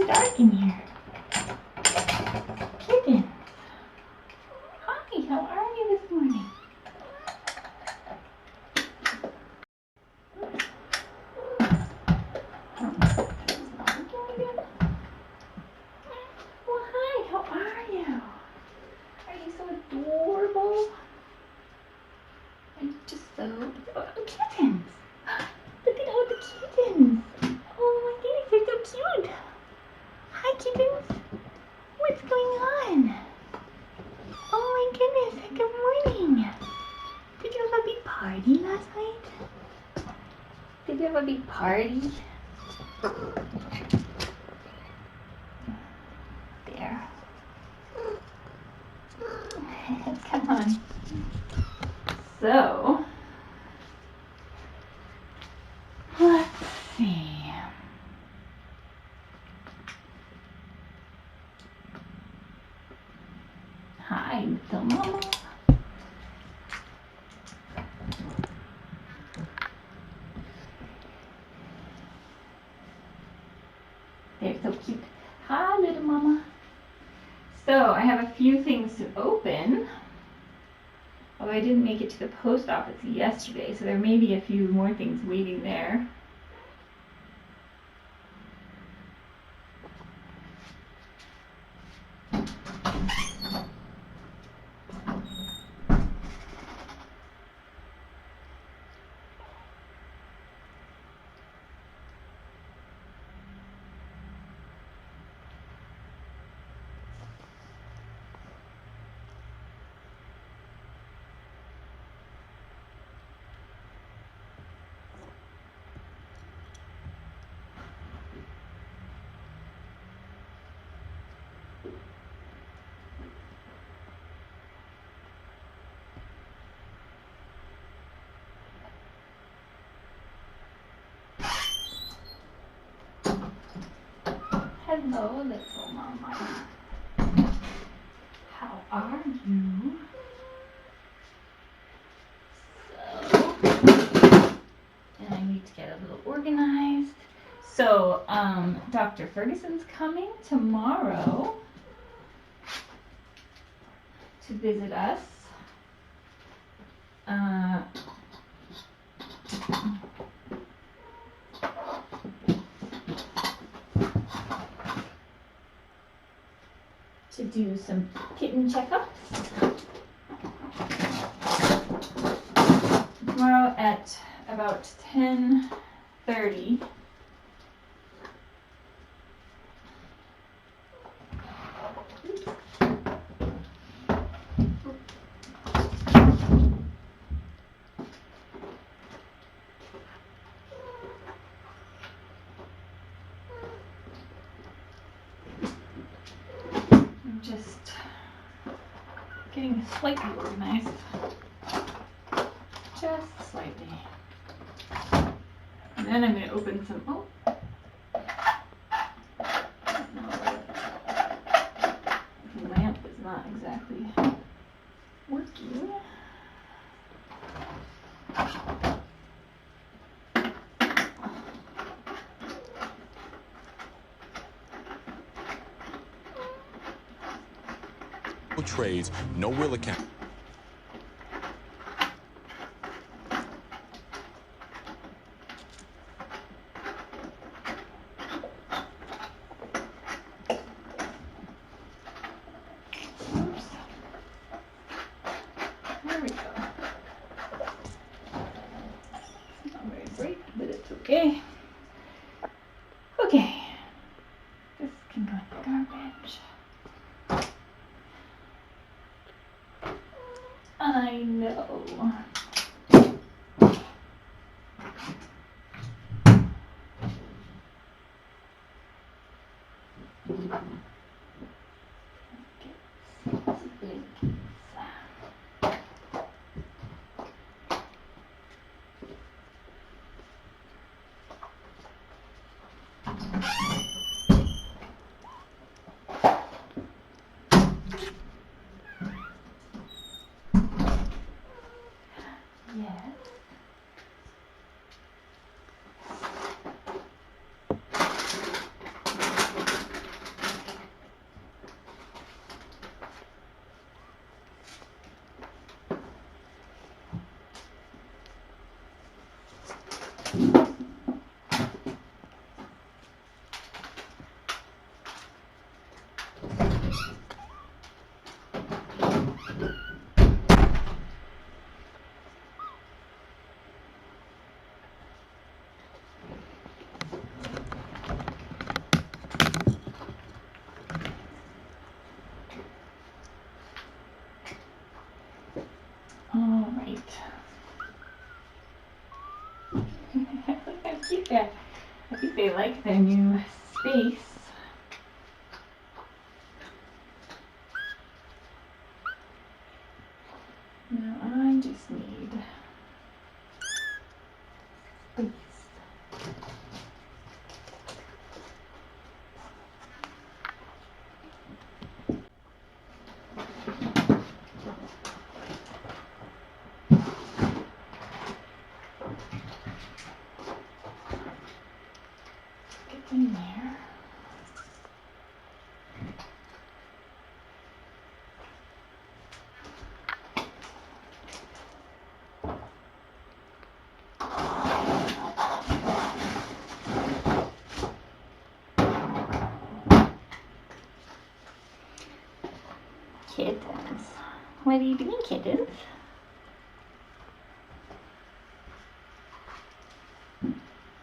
so dark in here? Kittens. Hi, how are you this morning? Well, hi, how are you? Are you so adorable? Are you just so... Oh, kittens! Look at all the kittens! Oh my goodness, they're so cute! Hi, kittens! What's going on? Oh my goodness, good morning! Did you have a big party last night? Did you have a big party? There. Come on. So, let's see. Hi, little mama. They're so cute. Hi, little mama. So, I have a few things to open. Although I didn't make it to the post office yesterday, so there may be a few more things waiting there. Hello, little mama. How are you? So, and I need to get a little organized. So, Dr. Ferguson's coming tomorrow to visit us. To do some kitten checkups. Tomorrow at about 10:30. Just getting slightly organized. Just slightly. And then I'm going to open some, the lamp is not exactly working. No trades, no will account. Oops. There we go. It's not very bright, but it's okay. Okay. This can go in the garbage. I know. Yes. like their new space. Now I just need space. Get in there. Kittens. What are you doing, kittens?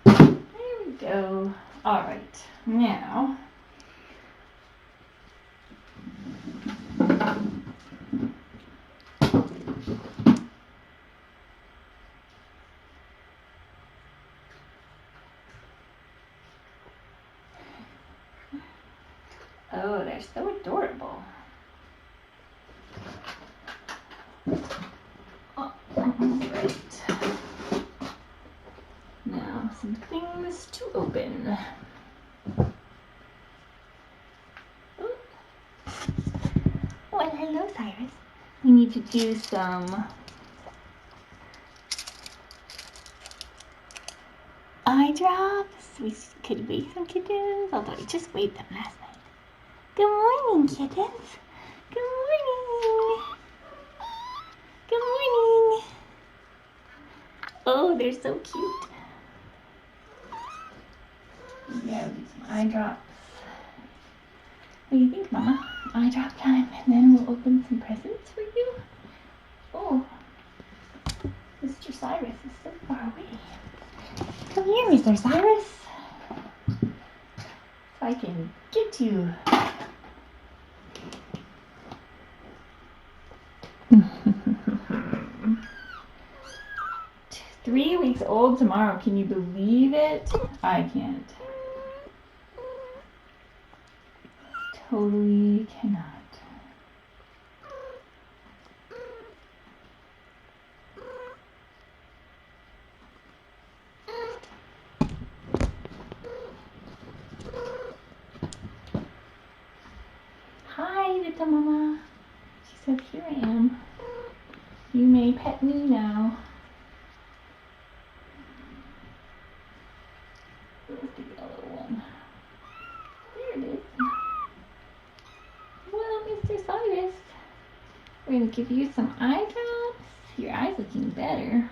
There we go. All right, now oh, they're so adorable. Oh, right. Now, some things to open. Oh, well, hello, Cyrus. We need to do some eye drops. We could weigh some kittens, although I just weighed them last night. Good morning, kittens. Good morning. Good morning. Oh, they're so cute. Yeah, we'll do some eye drops. What do you think, Mama? Eye drop time, and then we'll open some presents for you. Oh, Mr. Cyrus is so far away. Come here, Mr. Cyrus. So I can get you. 3 weeks old tomorrow. Can you believe it? I can't. Totally cannot. Hi, little mama. She said, here I am. You may pet me now. Where's the yellow one? There it is. Well, Mr. Cyrus, we're going to give you some eye drops. Your eye's looking better.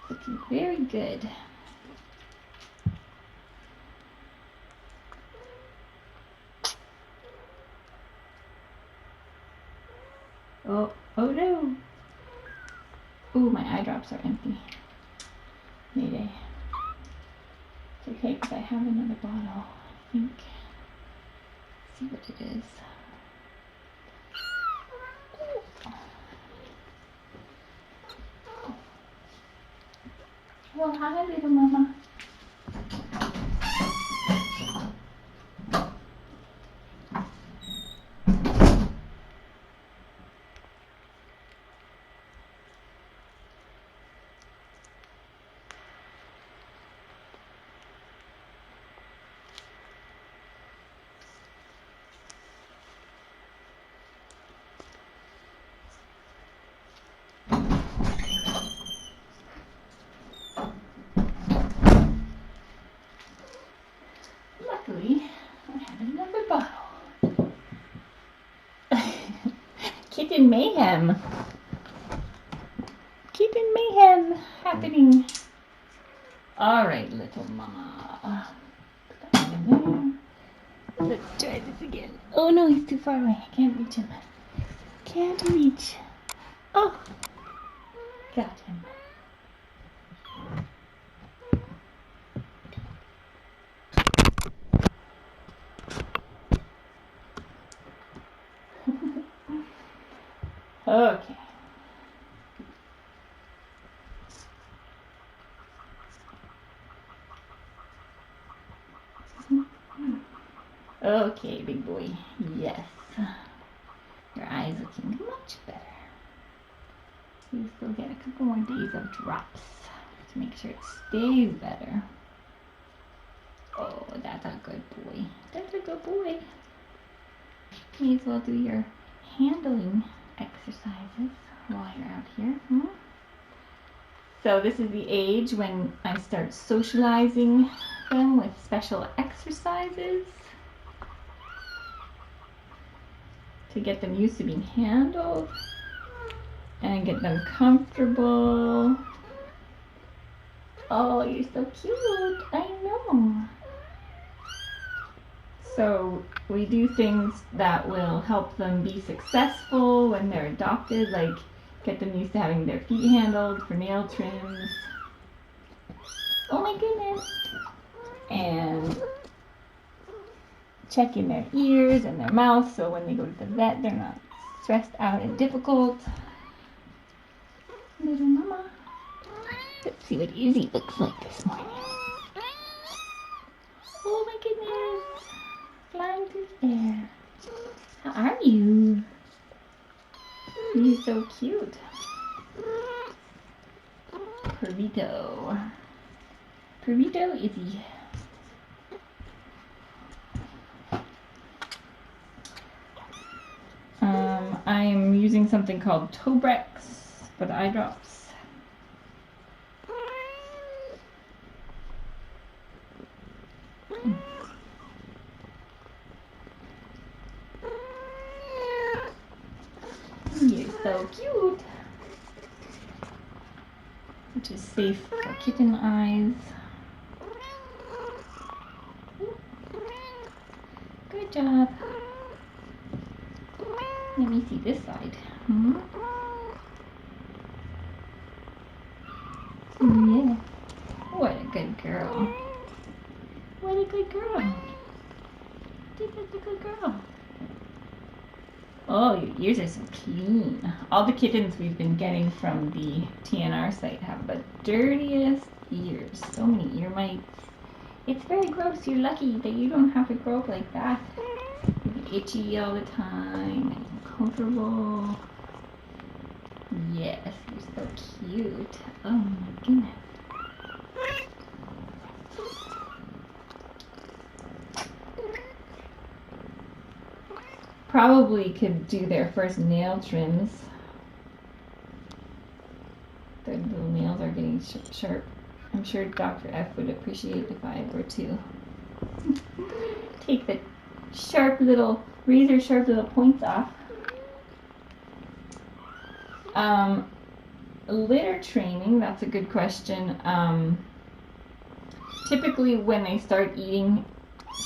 Looking very good. Oh, oh no. Ooh, my eye drops are empty. Mayday. It's okay because I have another bottle, I think. Let's see what it is. Well, hi, little mama. Luckily, I have another bottle. Kitten mayhem. Kitten mayhem happening. All right, little mama. Put that one in there. Let's try this again. Oh no, he's too far away. I can't reach him. Can't reach. Oh, got him. Okay. Okay, big boy. Yes. Your eye's looking much better. You still get a couple more days of drops to make sure it stays better. Oh, that's a good boy. That's a good boy. May as well do your handling exercises while you're out here. So this is the age when I start socializing them with special exercises to get them used to being handled and get them comfortable. Oh, you're so cute. I know. So we do things that will help them be successful when they're adopted, like get them used to having their feet handled for nail trims. Oh my goodness. And checking their ears and their mouth so when they go to the vet they're not stressed out and difficult. Little mama. Let's see what Izzy looks like this morning. Oh my goodness. Flying through the air. How are you? You're so cute. Perrito. Perrito Izzy. I'm using something called Tobrex for the eye drops. You're so cute. Which is safe for kitten eyes. Good job. Let me see this side. Yeah. What a good girl. What a good girl. That's a good girl. Oh, your ears are so clean. All the kittens we've been getting from the TNR site have the dirtiest ears. So many ear mites. It's very gross. You're lucky that you don't have to grow up like that. You'll be itchy all the time and uncomfortable. Yes, you're so cute. Oh my goodness. Probably could do their first nail trims. Their little nails are getting sharp. I'm sure Dr. F would appreciate if I were to take the sharp little, razor sharp little points off. Litter training, that's a good question. Typically when they start eating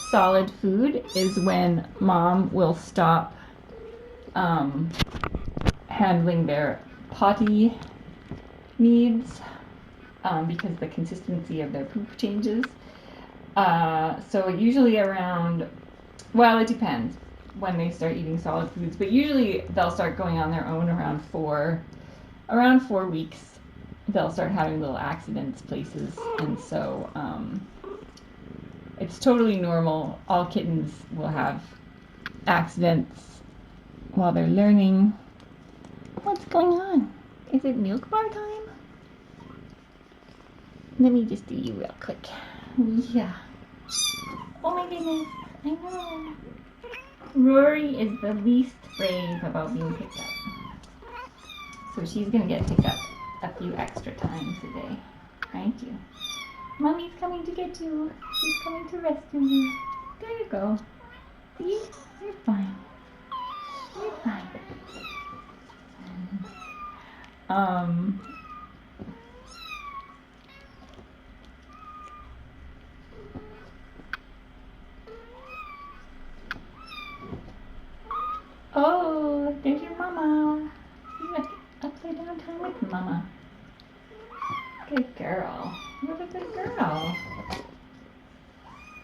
solid food is when mom will stop handling their potty needs because the consistency of their poop changes. So usually around, well, it depends when they start eating solid foods, but usually they'll start going on their own around 4 weeks. They'll start having little accidents places, and so it's totally normal. All kittens will have accidents while they're learning. What's going on? Is it milk bar time? Let me just do you real quick. Yeah. Oh my goodness. I know. Rory is the least brave about being picked up. So she's going to get picked up a few extra times a day. Thank you. Mommy's coming to get you. She's coming to rescue you. There you go. See? You're fine. You're fine. Oh, there's your mama. You have upside down time with mama. Good girl. What a good girl.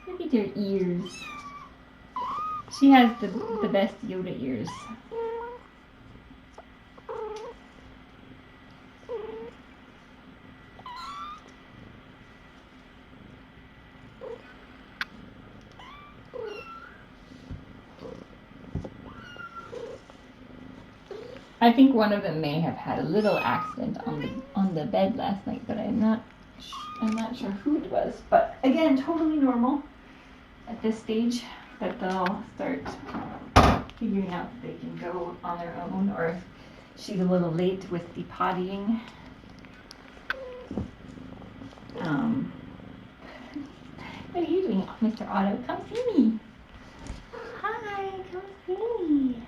Look at your ears. She has the best Yoda ears. I think one of them may have had a little accident on the bed last night, but I'm not sure who it was. But again, totally normal at this stage that they'll start figuring out that they can go on their own, or if she's a little late with the pottying. What are you doing, Mr. Otto? Come see me. Hi, come see me.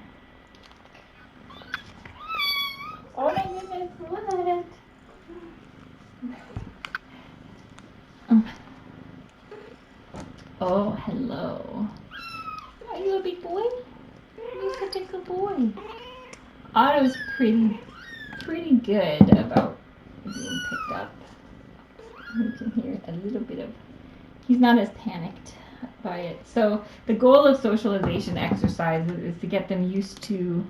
Oh my goodness, what? Oh, hello. Are you a big boy? You're such a good boy. Otto's pretty good about being picked up. You can hear a little bit of, he's not as panicked by it. So the goal of socialization exercises is to get them used to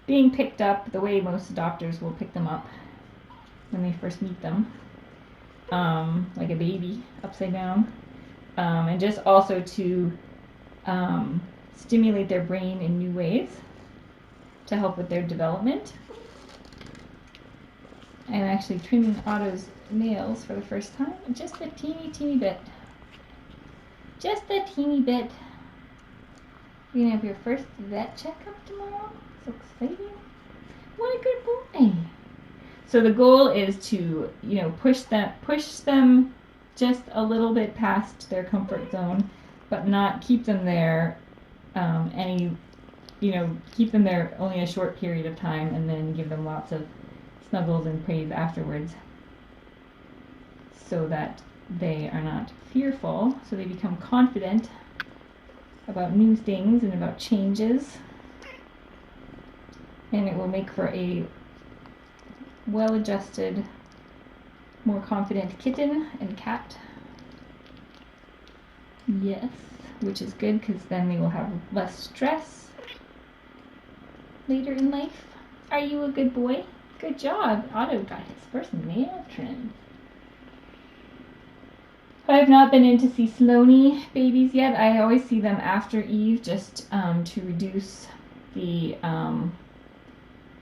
being picked up the way most adopters will pick them up when they first meet them, like a baby upside down, and just also to stimulate their brain in new ways to help with their development. I'm actually trimming Otto's nails for the first time, just a teeny bit. Just a teeny bit. You're gonna have your first vet checkup tomorrow? So exciting. What a good boy. So the goal is to, push them just a little bit past their comfort zone, but not keep them there keep them there only a short period of time, and then give them lots of snuggles and praise afterwards, so that they are not fearful, so they become confident about new things and about changes, and it will make for a well-adjusted, more confident kitten and cat. Yes, which is good because then they will have less stress later in life. Are you a good boy? Good job. Otto got his first nail trim. I've not been in to see Sloaney babies yet. I always see them after Eve, just to reduce the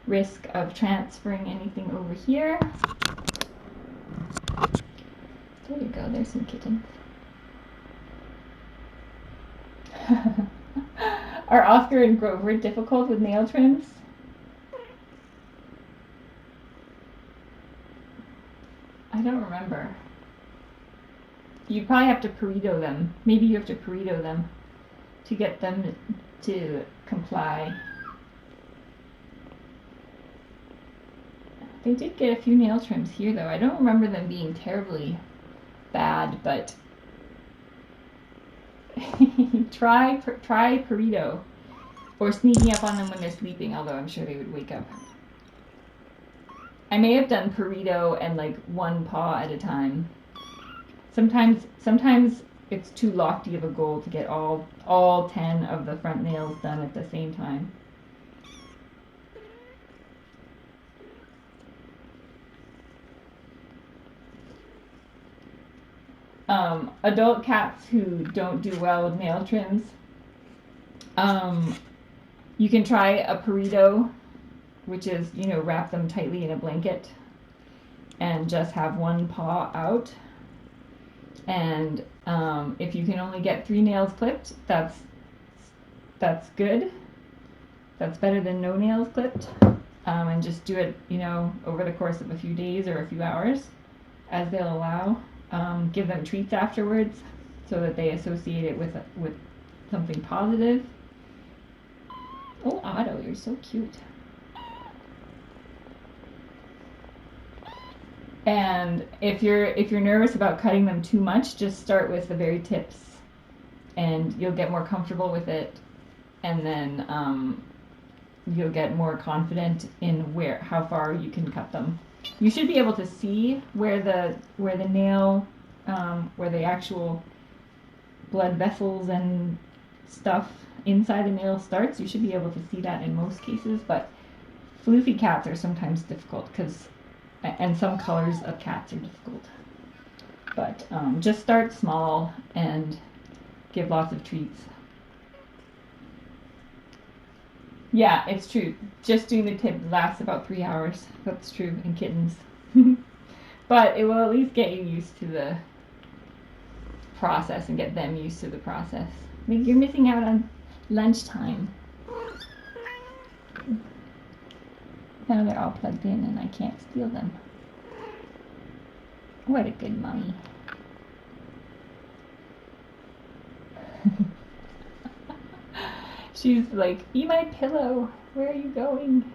risk of transferring anything over here. There you go. There's some kittens. Are Oscar and Grover difficult with nail trims? I don't remember. You probably have to Pareto them. Maybe you have to Pareto them to get them to comply. They did get a few nail trims here, though. I don't remember them being terribly bad, but try Pareto, or sneaking up on them when they're sleeping, although I'm sure they would wake up. I may have done Pareto and like one paw at a time. Sometimes it's too lofty of a goal to get all 10 of the front nails done at the same time. Adult cats who don't do well with nail trims, you can try a Pareto, which is, wrap them tightly in a blanket and just have one paw out. And if you can only get 3 nails clipped, that's good. That's better than no nails clipped. And just do it, over the course of a few days or a few hours, as they'll allow. Give them treats afterwards, so that they associate it with something positive. Oh, Otto, you're so cute. And if you're nervous about cutting them too much, just start with the very tips, and you'll get more comfortable with it, and then you'll get more confident in how far you can cut them. You should be able to see where the nail, where the actual blood vessels and stuff inside the nail starts. You should be able to see that in most cases, but floofy cats are sometimes difficult and some colors of cats are difficult. But just start small and give lots of treats. Yeah, it's true. Just doing the tip lasts about 3 hours. That's true in kittens. But it will at least get you used to the process and get them used to the process. Maybe you're missing out on lunchtime. Now they're all plugged in and I can't steal them. What a good mommy. She's like, be my pillow. Where are you going?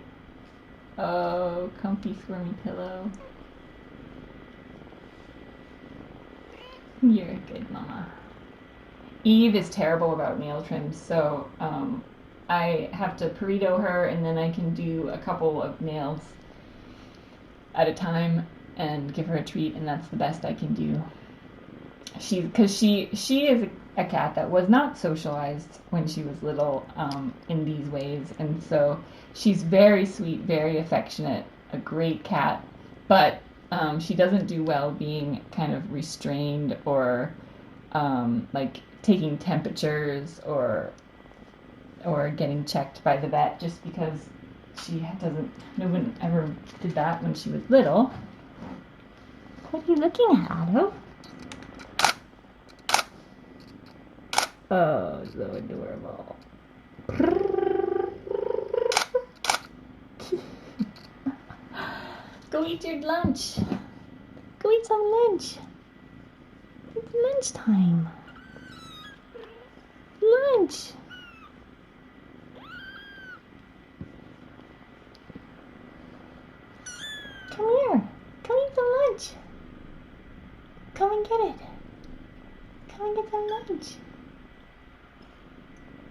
Oh, comfy squirmy pillow. You're a good mama. Eve is terrible about nail trims, so I have to Pareto her and then I can do a couple of nails at a time and give her a treat, and that's the best I can do. Because she is a cat that was not socialized when she was little in these ways, and so she's very sweet, very affectionate, a great cat, but she doesn't do well being kind of restrained or like taking temperatures or getting checked by the vet, just because no one ever did that when she was little. What are you looking at, Otto? Oh, so adorable. Go eat your lunch. Go eat some lunch. It's lunchtime. Lunch. Come here. Come eat some lunch. Come and get it. Come and get some lunch.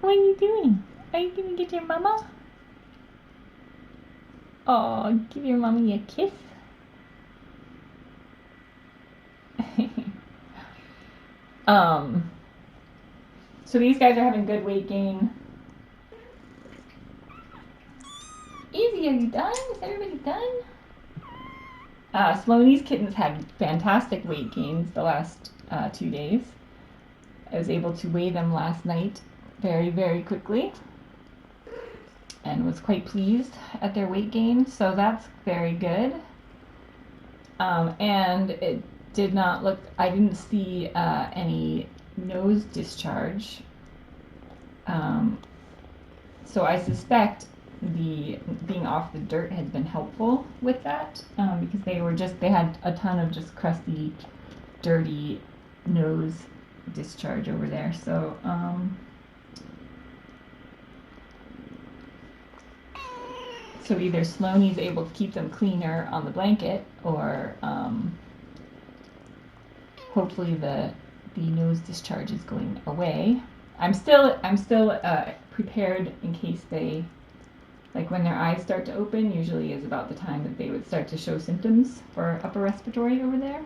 What are you doing? Are you gonna get your mama? Oh, give your mommy a kiss. So these guys are having good weight gain. Easy, are you done? Is everybody done? Sloanie's kittens had fantastic weight gains the last 2 days. I was able to weigh them last night very, very quickly and was quite pleased at their weight gain, so that's very good. And it did not look, I didn't see any nose discharge. So I suspect the being off the dirt has been helpful with that, because they had a ton of just crusty, dirty nose discharge over there. So so either Sloanie's able to keep them cleaner on the blanket, or hopefully the nose discharge is going away. I'm still prepared in case they, like when their eyes start to open, usually is about the time that they would start to show symptoms for upper respiratory over there.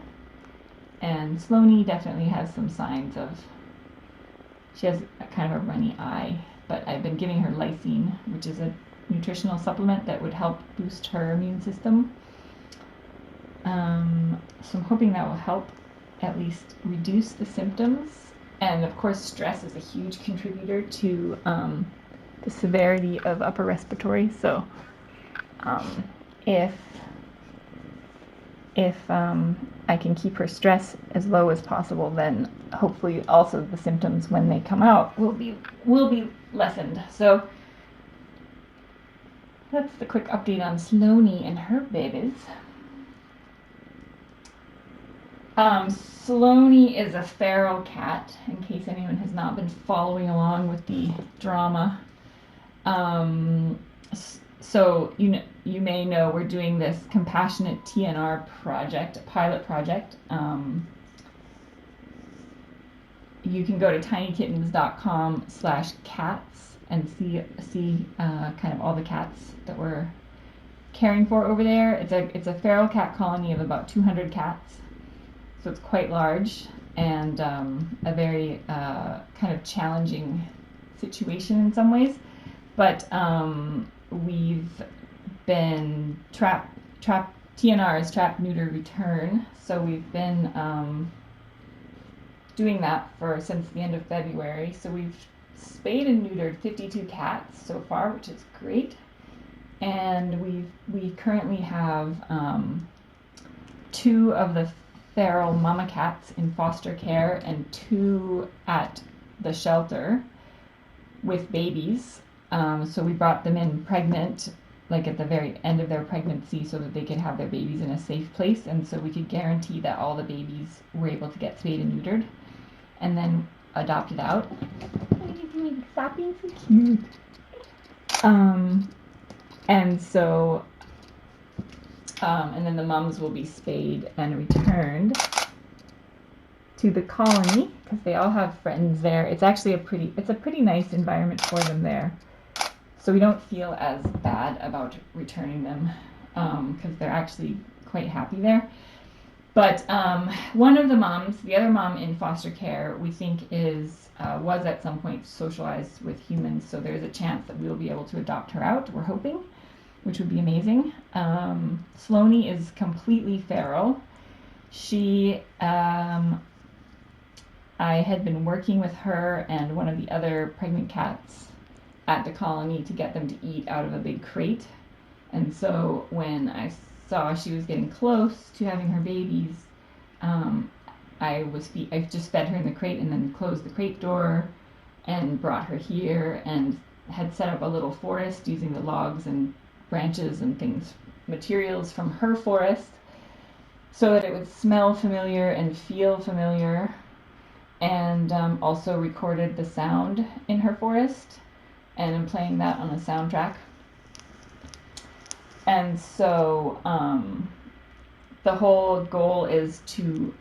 And Sloanie definitely has some signs of, she has a kind of a runny eye, but I've been giving her lysine, which is a nutritional supplement that would help boost her immune system. So I'm hoping that will help at least reduce the symptoms. And of course, stress is a huge contributor to the severity of upper respiratory. So if I can keep her stress as low as possible, then hopefully also the symptoms when they come out will be lessened. So that's the quick update on Sloanie and her babies. Sloanie is a feral cat, in case anyone has not been following along with the drama. So you may know we're doing this compassionate TNR project, a pilot project. You can go to tinykittens.com/cats and see kind of all the cats that we're caring for over there. It's a feral cat colony of about 200 cats. So it's quite large and a very kind of challenging situation in some ways. But we've been TNR is trap, neuter, return. So we've been doing that since the end of February. So we've spayed and neutered 52 cats so far, which is great. And we currently have 2 of the feral mama cats in foster care and 2 at the shelter with babies. So we brought them in pregnant, like at the very end of their pregnancy, so that they could have their babies in a safe place, and so we could guarantee that all the babies were able to get spayed and neutered and then adopted out. Stop being so cute. And so and then the mums will be spayed and returned to the colony because they all have friends there. It's actually a pretty nice environment for them there. So we don't feel as bad about returning them because they're actually quite happy there. But one of the moms, the other mom in foster care, we think was at some point socialized with humans. So there's a chance that we'll be able to adopt her out. We're hoping, which would be amazing. Sloane is completely feral. She, I had been working with her and one of the other pregnant cats at the colony to get them to eat out of a big crate. And so when I saw she was getting close to having her babies, I just fed her in the crate and then closed the crate door and brought her here and had set up a little forest using the logs and branches and materials from her forest so that it would smell familiar and feel familiar, and also recorded the sound in her forest, and I'm playing that on a soundtrack. And so the whole goal is to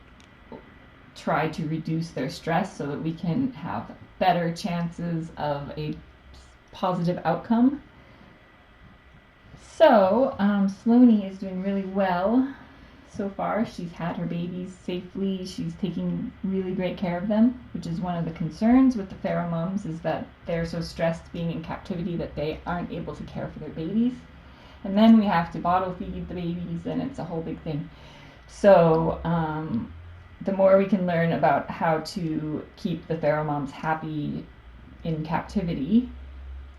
try to reduce their stress so that we can have better chances of a positive outcome. So Sloane is doing really well so far. She's had her babies safely. She's taking really great care of them, which is one of the concerns with the feral moms, is that they're so stressed being in captivity that they aren't able to care for their babies. And then we have to bottle feed the babies, and it's a whole big thing. So the more we can learn about how to keep the feral moms happy in captivity,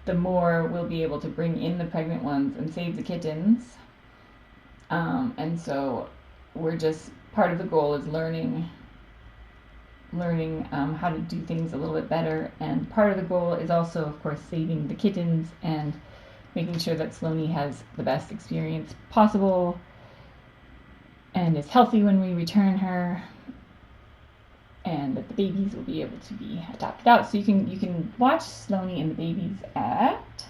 the more we'll be able to bring in the pregnant ones and save the kittens. And so we're just, part of the goal is learning how to do things a little bit better. And part of the goal is also, of course, saving the kittens and making sure that Sloane has the best experience possible and is healthy when we return her, and that the babies will be able to be adopted out. So you can watch Sloane and the babies at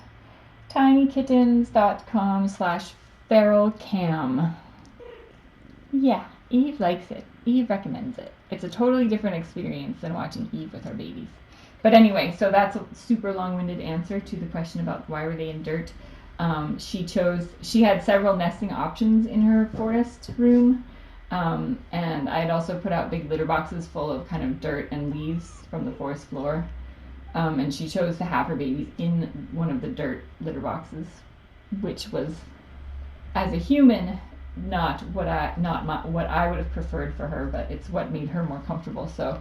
tinykittens.com/feralcam. Yeah, Eve likes it. Eve recommends it. It's a totally different experience than watching Eve with her babies. But anyway, so that's a super long-winded answer to the question about why were they in dirt. She had several nesting options in her forest room. And I had also put out big litter boxes full of kind of dirt and leaves from the forest floor. And she chose to have her babies in one of the dirt litter boxes, which was, as a human, not what I would have preferred for her, but it's what made her more comfortable. So,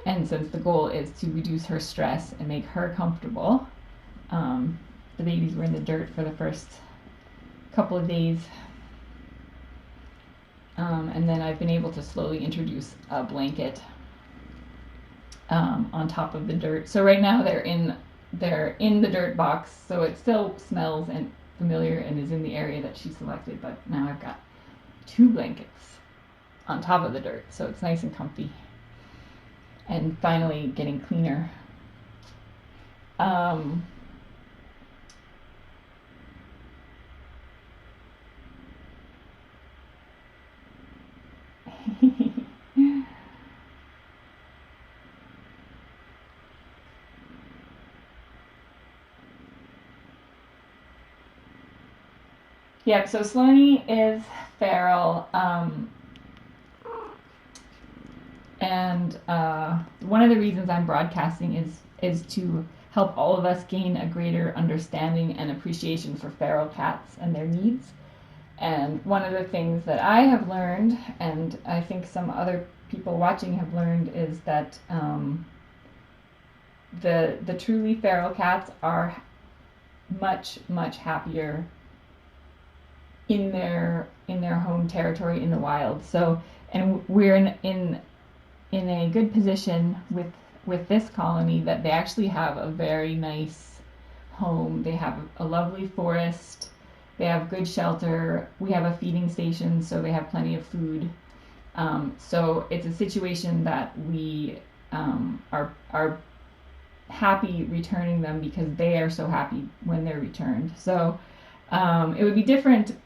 and since the goal is to reduce her stress and make her comfortable, the babies were in the dirt for the first couple of days. And then I've been able to slowly introduce a blanket on top of the dirt. So right now they're in the dirt box, so it still smells and familiar and is in the area that she selected, but now I've got 2 blankets on top of the dirt, so it's nice and comfy. And finally getting cleaner. Yep, so Sloane is feral, and one of the reasons I'm broadcasting is to help all of us gain a greater understanding and appreciation for feral cats and their needs. And one of the things that I have learned, and I think some other people watching have learned, is that the truly feral cats are much happier in their home territory in the wild. So, and we're in a good position with this colony that they actually have a very nice home. They have a lovely forest. They have good shelter. We have a feeding station, so they have plenty of food. So it's a situation that we are happy returning them because they are so happy when they're returned. So it would be different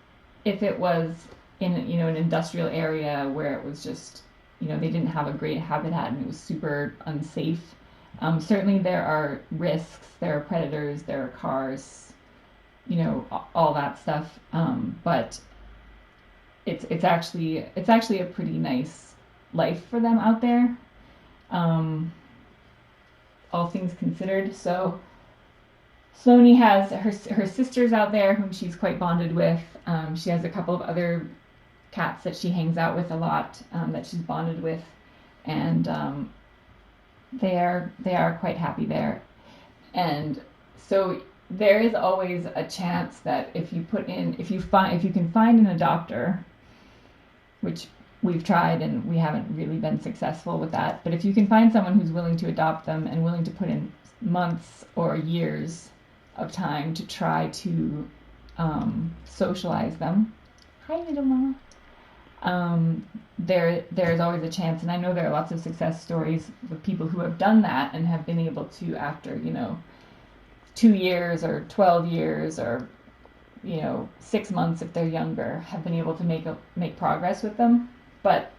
if it was in an industrial area where it was just they didn't have a great habitat and it was super unsafe. Certainly there are risks, there are predators, there are cars, all that stuff. But it's actually a pretty nice life for them out there. All things considered. So Sloane has her sisters out there whom she's quite bonded with. She has a couple of other cats that she hangs out with a lot, that she's bonded with, and they are quite happy there. And so there is always a chance that if you can find an adopter, which we've tried and we haven't really been successful with that, but if you can find someone who's willing to adopt them and willing to put in months or years of time to try to socialize them. Hi, little mama. There's always a chance, and I know there are lots of success stories with people who have done that and have been able to, after 2 years or 12 years or 6 months if they're younger, have been able to make progress with them. But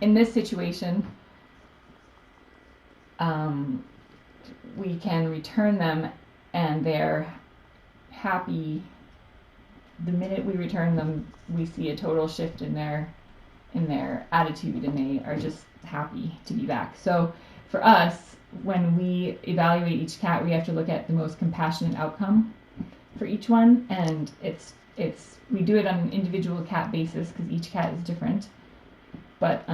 in this situation, we can return them, and they're happy. The minute we return them, we see a total shift in their attitude, and they are just happy to be back. So for us, when we evaluate each cat, we have to look at the most compassionate outcome for each one, and we do it on an individual cat basis because each cat is different. But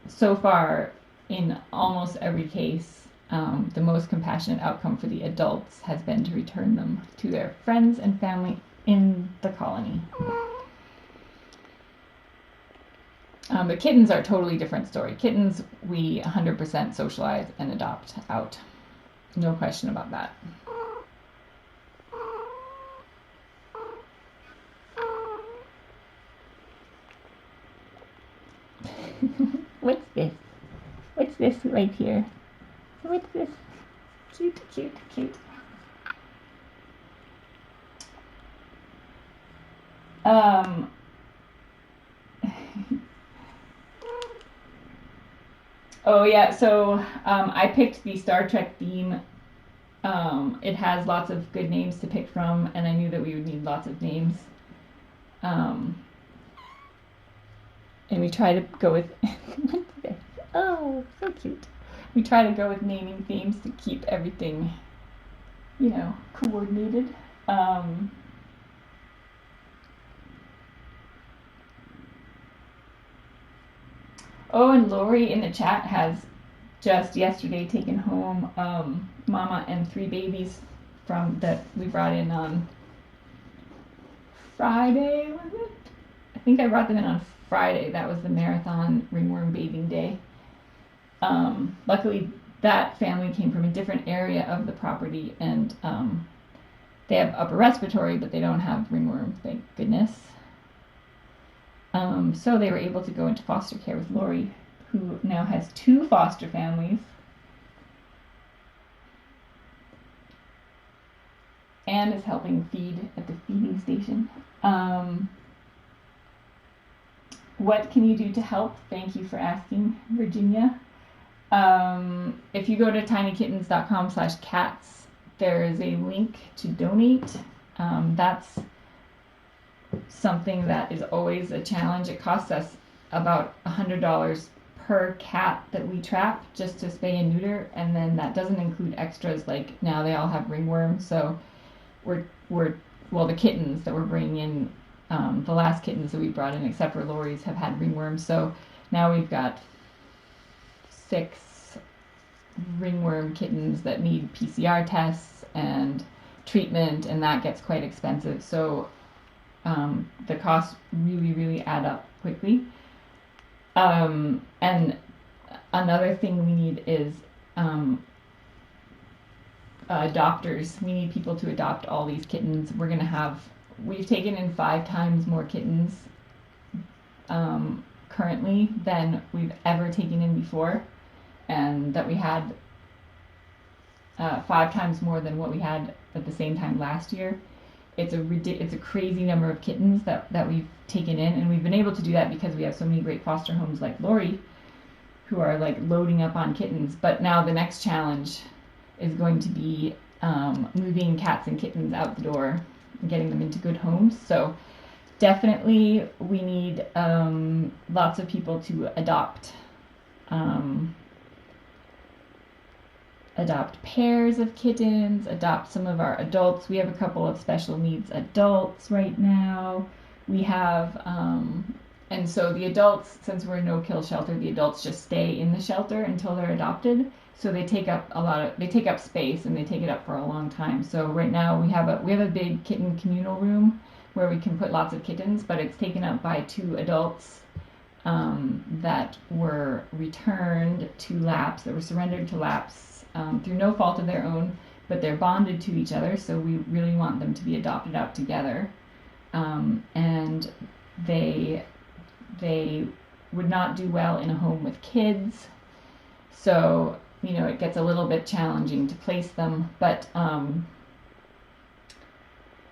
so far, in almost every case, the most compassionate outcome for the adults has been to return them to their friends and family in the colony. But kittens are a totally different story. Kittens, we 100% socialize and adopt out. No question about that. What's this? What's this right here? What's this? Cute, cute, cute. Oh yeah, so I picked the Star Trek theme. It has lots of good names to pick from, and I knew that we would need lots of names. And we try to go with what's this? Oh, so cute. We try to go with naming themes to keep everything, coordinated. Oh, and Lori in the chat has just yesterday taken home Mama and 3 babies from that we brought in on Friday, was it? I think I brought them in on Friday. That was the marathon ringworm bathing day. Luckily, that family came from a different area of the property, and they have upper respiratory, but they don't have ringworm, thank goodness. So they were able to go into foster care with Lori, who now has 2 foster families. And is helping feed at the feeding station. What can you do to help? Thank you for asking, Virginia. If you go to tinykittens.com/cats, there is a link to donate. That's something that is always a challenge. It costs us about $100 per cat that we trap just to spay and neuter, and then that doesn't include extras like now they all have ringworm. So the kittens that we're bringing in, the last kittens that we brought in, except for Lori's, have had ringworm. So now we've got 6 ringworm kittens that need PCR tests and treatment, and that gets quite expensive. So the costs really add up quickly. And another thing we need is adopters. We need people to adopt all these kittens. We've taken in 5 times more kittens currently than we've ever taken in before, and that we had 5 times more than what we had at the same time last year. It's a crazy number of kittens that we've taken in, and we've been able to do that because we have so many great foster homes like Lori, who are like loading up on kittens. But now the next challenge is going to be moving cats and kittens out the door and getting them into good homes. So definitely we need lots of people to adopt pairs of kittens, adopt some of our adults. We have a couple of special needs adults right now. We have and so the adults, since we're a no-kill shelter, the adults just stay in the shelter until they're adopted. So they take up space, and they take it up for a long time. So right now we have a big kitten communal room where we can put lots of kittens, but it's taken up by 2 adults that were returned to LAPS, that were surrendered to LAPS through no fault of their own, but they're bonded to each other. So we really want them to be adopted out together, and they would not do well in a home with kids. So it gets a little bit challenging to place them, but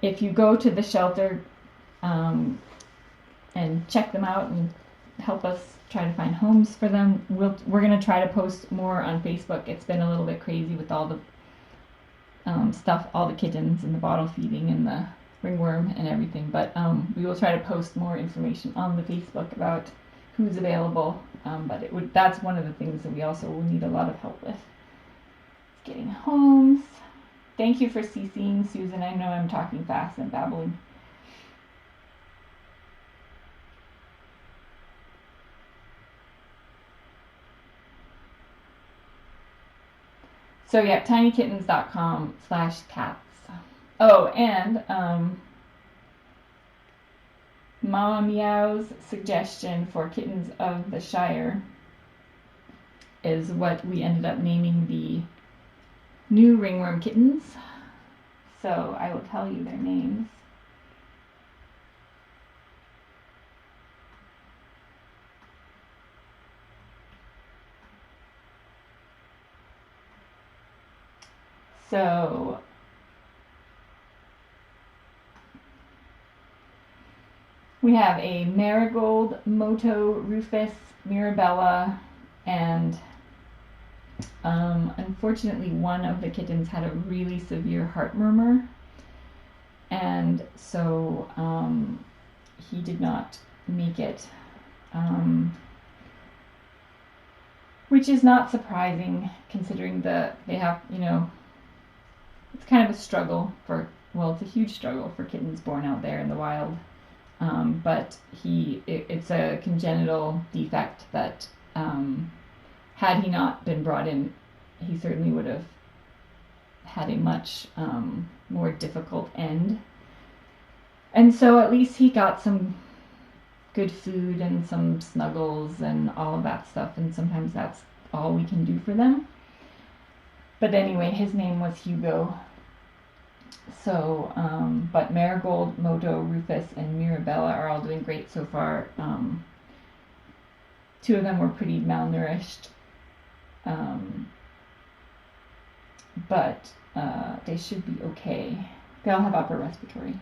if you go to the shelter and check them out and help us try to find homes for them, we're going to try to post more on Facebook. It's been a little bit crazy with all the stuff, all the kittens and the bottle feeding and the ringworm and everything, but we will try to post more information on the Facebook about who's available, but that's one of the things that we also will need a lot of help with. Getting homes. Thank you for CCing, Susan. I know I'm talking fast and babbling. So yeah, tinykittens.com/cats. Oh, and Mama Meow's suggestion for Kittens of the Shire is what we ended up naming the new ringworm kittens. So I will tell you their names. So we have a Marigold, Moto, Rufus, Mirabella, and unfortunately one of the kittens had a really severe heart murmur, and so he did not make it, which is not surprising considering they have, it's kind of a struggle it's a huge struggle for kittens born out there in the wild. But it's a congenital defect that had he not been brought in, he certainly would have had a much more difficult end. And so at least he got some good food and some snuggles and all of that stuff, and sometimes that's all we can do for them. But anyway, his name was Hugo. So, but Marigold, Moto, Rufus, and Mirabella are all doing great so far. 2 of them were pretty malnourished, but they should be okay. They all have upper respiratory.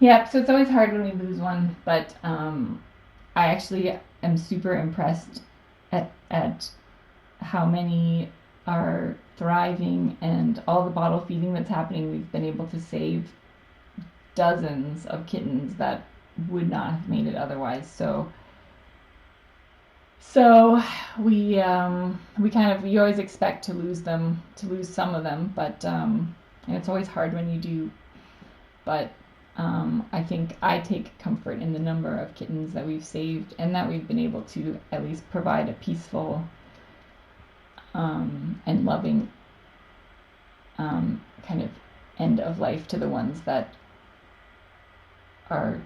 Yeah, so it's always hard when we lose one, but I actually am super impressed at how many are thriving and all the bottle feeding that's happening. We've been able to save dozens of kittens that would not have made it otherwise. So So we we always expect to lose some of them, but and it's always hard when you do. But I think I take comfort in the number of kittens that we've saved and that we've been able to at least provide a peaceful and loving kind of end of life to the ones that are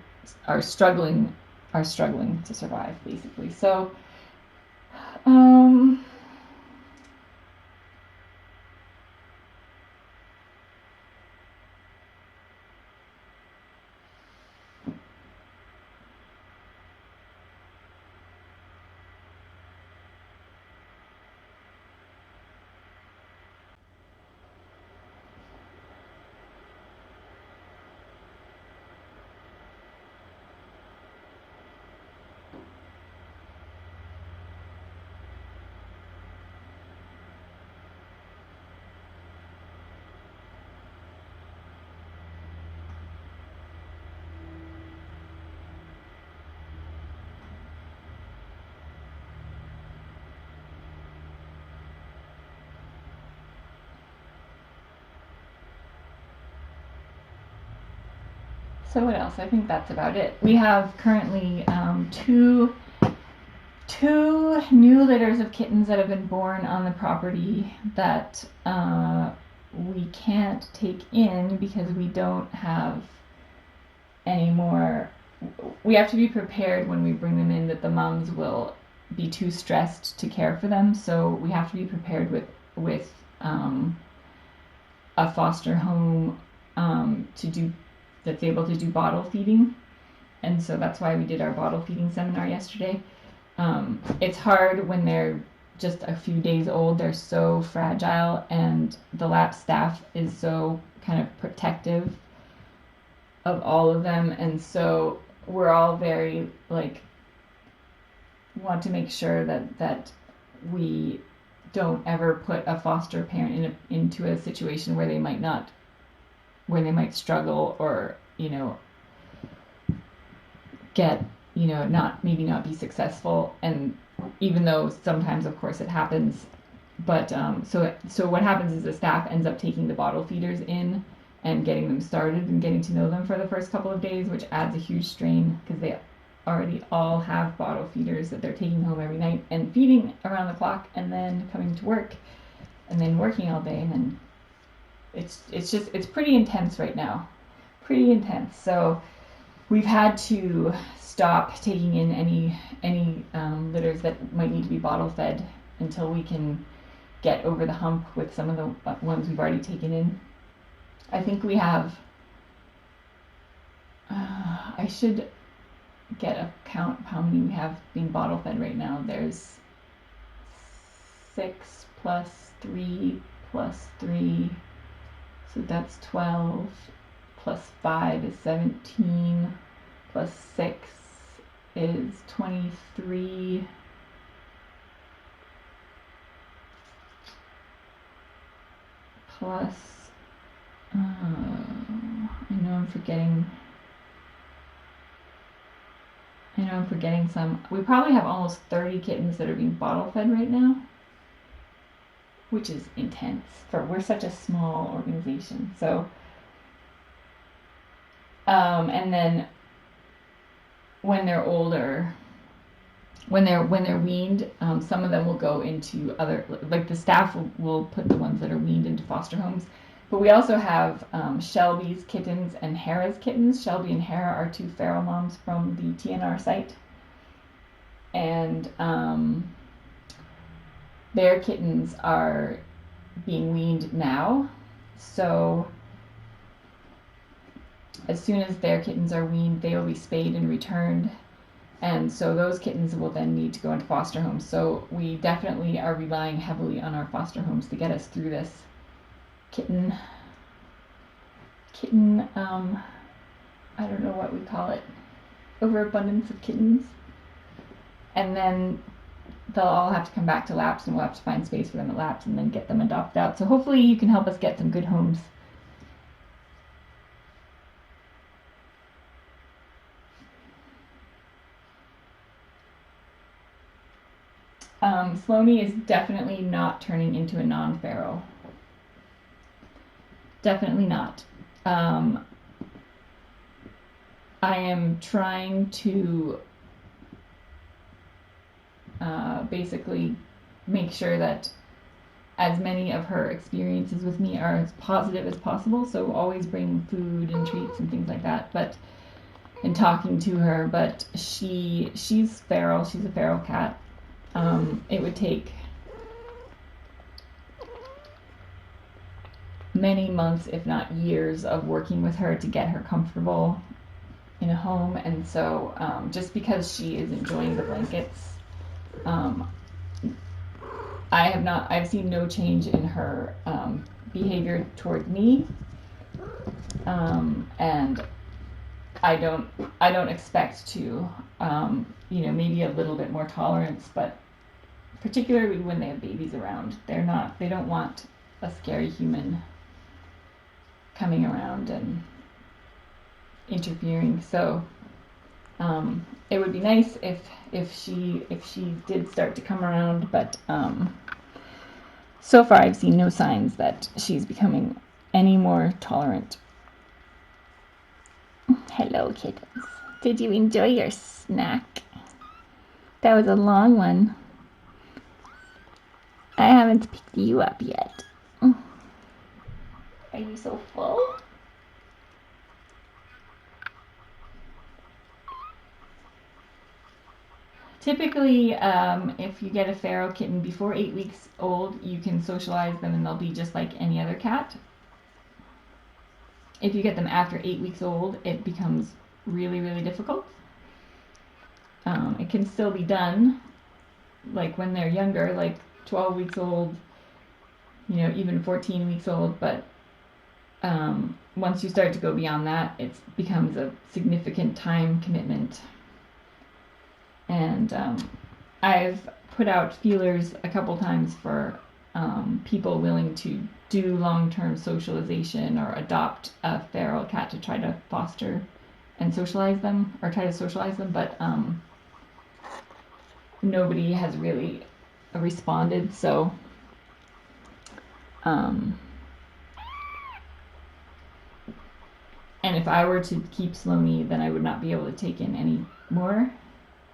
struggling to survive, basically. So um, so what else? I think that's about it. We have currently two new litters of kittens that have been born on the property that we can't take in because we don't have any more. We have to be prepared when we bring them in that the moms will be too stressed to care for them, so we have to be prepared with a foster home to do that's able to do bottle feeding, and so that's why we did our bottle feeding seminar yesterday. It's hard when they're just a few days old. They're so fragile, and the lab staff is so kind of protective of all of them, and so we're all very want to make sure that we don't ever put a foster parent into a situation where they might struggle or get not be successful. And even though sometimes of course it happens, but so what happens is the staff ends up taking the bottle feeders in and getting them started and getting to know them for the first couple of days, which adds a huge strain because they already all have bottle feeders that they're taking home every night and feeding around the clock, and then coming to work and then working all day, and then it's pretty intense right now, pretty intense. So we've had to stop taking in any litters that might need to be bottle fed until we can get over the hump with some of the ones we've already taken in. I think we have I should get a count of how many we have being bottle fed right now. There's 6 plus 3 plus 3, so that's 12, plus 5 is 17, plus 6 is 23, plus I know I'm forgetting some. We probably have almost 30 kittens that are being bottle fed right now, which is intense we're such a small organization. So and then when they're older, when they're weaned, some of them will go into other, like the staff will put the ones that are weaned into foster homes. But we also have Shelby's kittens and Hera's kittens. Shelby and Hera are two feral moms from the TNR site, and their kittens are being weaned now. So as soon as their kittens are weaned, they will be spayed and returned. And so those kittens will then need to go into foster homes. So we definitely are relying heavily on our foster homes to get us through this kitten I don't know what we call it, overabundance of kittens. And then they'll all have to come back to LAPS, and we'll have to find space for them at LAPS and then get them adopted out. So hopefully you can help us get some good homes. Sloane is definitely not turning into a non-feral. Definitely not. I am trying to basically make sure that as many of her experiences with me are as positive as possible. So always bring food and treats and things like that. And talking to her, but she's feral. She's a feral cat. It would take many months, if not years, of working with her to get her comfortable in a home. And so just because she is enjoying the blankets, I've seen no change in her behavior toward me, and I don't expect to, maybe a little bit more tolerance, but particularly when they have babies around, they don't want a scary human coming around and interfering. So it would be nice if she did start to come around, but so far I've seen no signs that she's becoming any more tolerant. Hello, kittens. Did you enjoy your snack? That was a long one. I haven't picked you up yet. Are you so full? Typically, if you get a feral kitten before 8 weeks old, you can socialize them and they'll be just like any other cat. If you get them after 8 weeks old, it becomes really, really difficult. It can still be done, like when they're younger, like 12 weeks old, even 14 weeks old, but once you start to go beyond that, it becomes a significant time commitment. And I've put out feelers a couple times for people willing to do long-term socialization or adopt a feral cat to try to foster and socialize them, or try to socialize them, but nobody has really responded. So and if I were to keep Sloane, then I would not be able to take in any more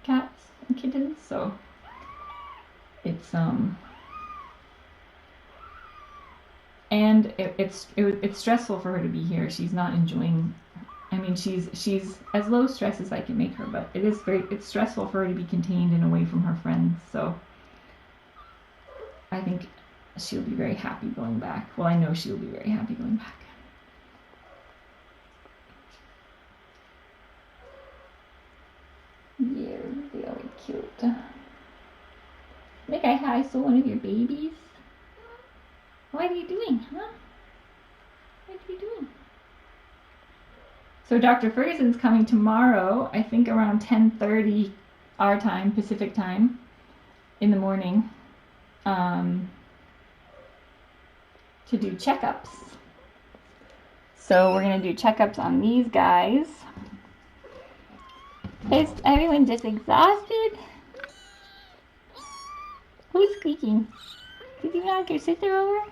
cats and kittens. So it's and it's stressful for her to be here. She's not enjoying. I mean, she's as low stress as I can make her, but it's stressful for her to be contained and away from her friends. So I think she'll be very happy going back. Well, I know she'll be very happy going back. You're really cute. Make I saw one of your babies. What are you doing, huh? What are you doing? So Dr. Ferguson's coming tomorrow, I think around 10:30 our time, Pacific time, in the morning, to do checkups. So we're going to do checkups on these guys. Is everyone just exhausted? Who's squeaking? Did you knock your sister over?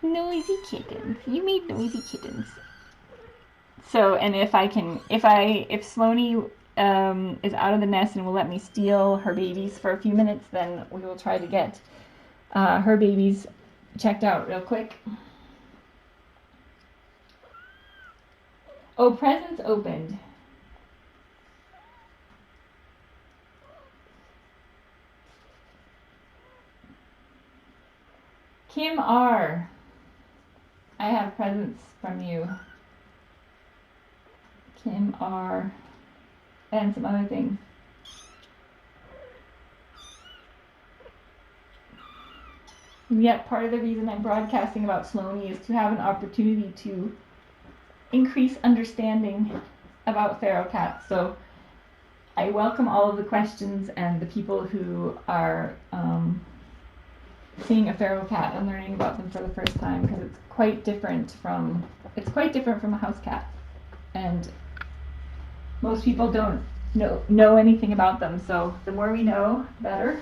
Noisy kittens. You made noisy kittens. So, and if Sloane is out of the nest and will let me steal her babies for a few minutes, then we will try to get her babies checked out real quick. Oh, presents opened. Kim R. I have presents from you. Kim R. And some other things. And yet part of the reason I'm broadcasting about Sloane is to have an opportunity to increase understanding about feral cats. So I welcome all of the questions and the people who are seeing a feral cat and learning about them for the first time, because it's quite different from a house cat, and most people don't know anything about them. So the more we know, the better.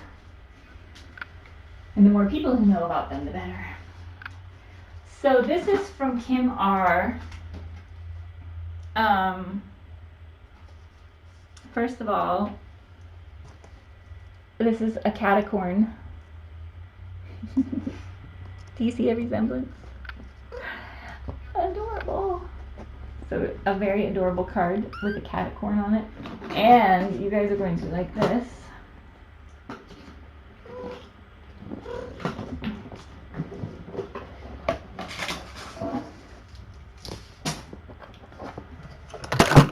And the more people who know about them, the better. So this is from Kim R. First of all, this is a catacorn. Do you see a resemblance? Adorable. So a very adorable card with a catacorn on it. And you guys are going to like this.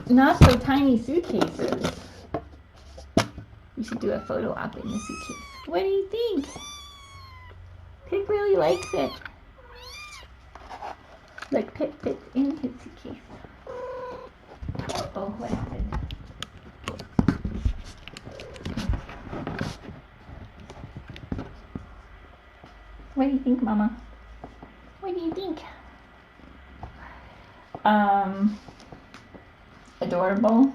Not so tiny suitcases. We should do a photo op in the suitcase. What do you think? Pip really likes it. Like Pip fits in his suitcase. Oh, what happened? What do you think, Mama? What do you think? Adorable.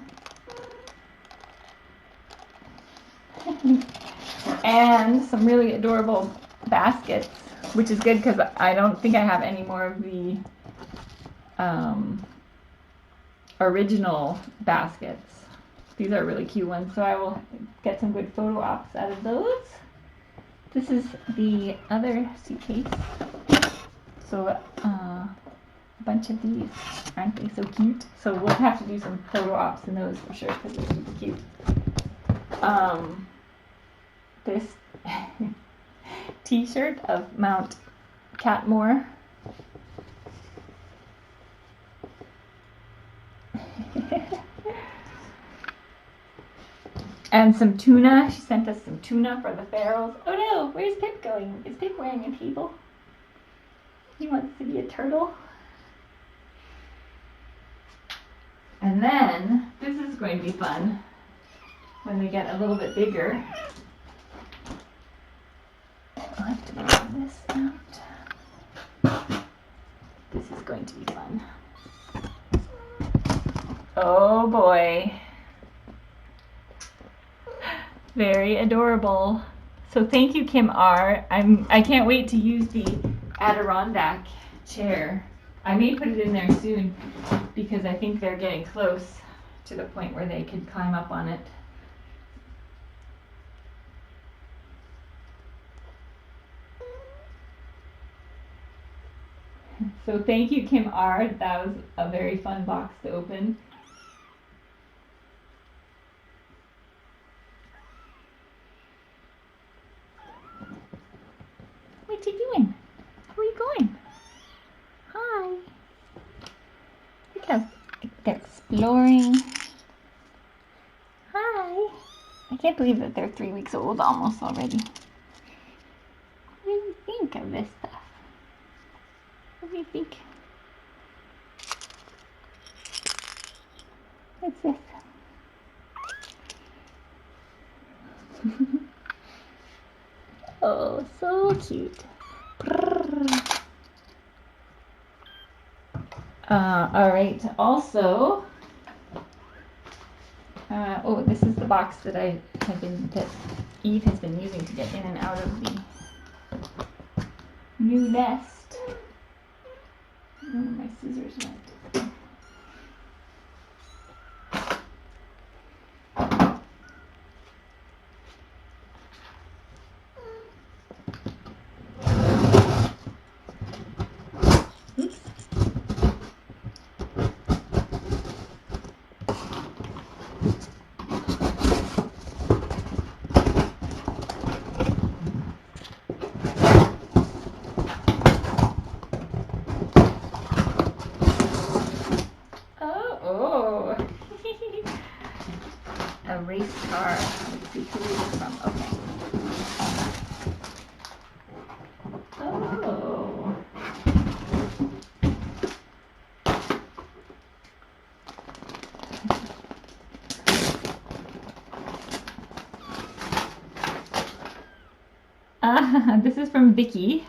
And some really adorable baskets, which is good because I don't think I have any more of the original baskets. These are really cute ones, so I will get some good photo ops out of those. This is the other suitcase. So a bunch of these, aren't they so cute? So we'll have to do some photo ops in those for sure because they're super cute. This t-shirt of Mount Catmore. And some tuna. She sent us some tuna for the ferals. Oh no, where's Pip going? Is Pip wearing a table? He wants to be a turtle. And then, this is going to be fun when they get a little bit bigger. I'll have to move this out. This is going to be fun. Oh boy. Very adorable. So thank you, Kim R. I can't wait to use the Adirondack chair. I may put it in there soon because I think they're getting close to the point where they could climb up on it. So thank you, Kim R. That was a very fun box to open. What you doing? Where are you going? Hi. Look how they're exploring. Hi. I can't believe that they're 3 weeks old almost already. What do you think of this stuff? What do you think? What's this? Oh, so cute. All right. Also, oh, this is the box that that Eve has been using to get in and out of the new nest. Oh, my scissors went. A race car. Let's see who it is from. Okay. Oh. This is from Vicky,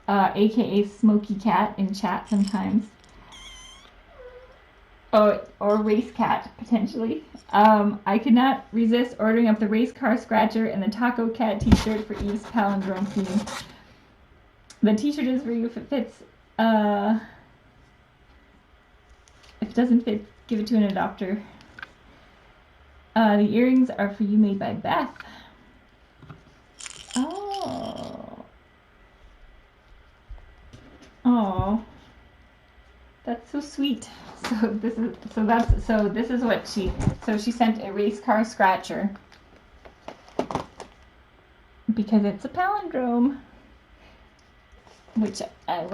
aka Smoky Cat in chat sometimes. or race cat, potentially. I could not resist ordering up the race car scratcher and the taco cat t-shirt for Eve's palindrome theme. The t-shirt is for you if it fits. If it doesn't fit, give it to an adopter. The earrings are for you, made by Beth. Oh, that's so sweet. This is what she sent a race car scratcher because it's a palindrome, which I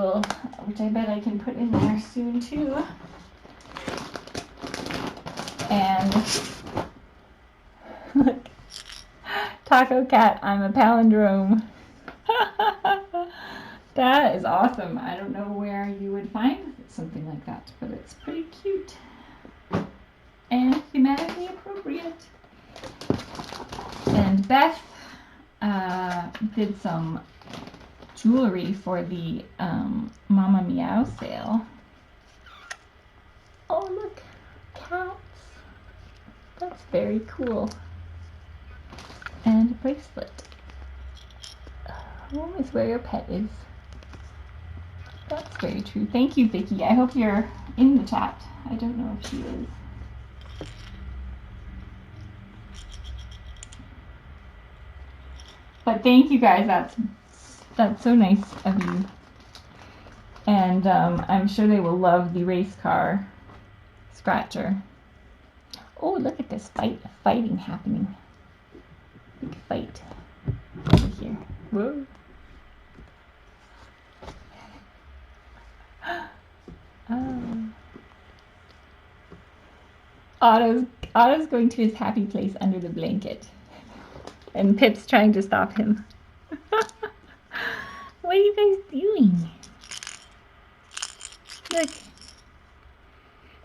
bet I can put in there soon too. And look, Taco Cat, I'm a palindrome. That is awesome. I don't know where you would find something like that, but it's pretty cute and thematically appropriate. And Beth did some jewelry for the Mama Meow sale. Oh, look, cats. That's very cool. And a bracelet. Home is where your pet is. That's very true. Thank you, Vicky. I hope you're in the chat. I don't know if she is. But thank you guys. That's so nice of you. And I'm sure they will love the race car scratcher. Oh, look at this fighting happening. Big fight over here. Whoa. Otto's going to his happy place under the blanket. And Pip's trying to stop him. What are you guys doing? Look.